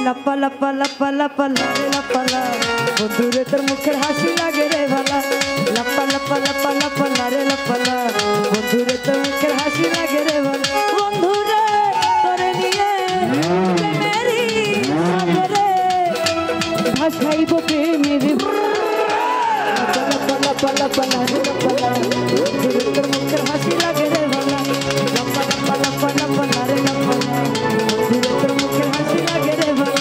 লাপা লাপা লাপা লাপা লারে লাপালা বন্ধুরে তোর মুখের হাসি লাগে রে ভালা লাপা লাপা লাপা লাপা লারে লাপালা বন্ধুরে তোর মুখের হাসি লাগে রে ভালা বন্ধুরে তোরে নিয়ে মেরি সাগরে ভাসাইব প্রেমের লাপা লাপা লাপা লারে লাপালা বন্ধুরে তোর মুখের হাসি লাগে রে ভালা লাপা লাপা লাপা লাপা লারে লাপালা বন্ধুরে তোর মুখের হাসি লাগে রে ভালা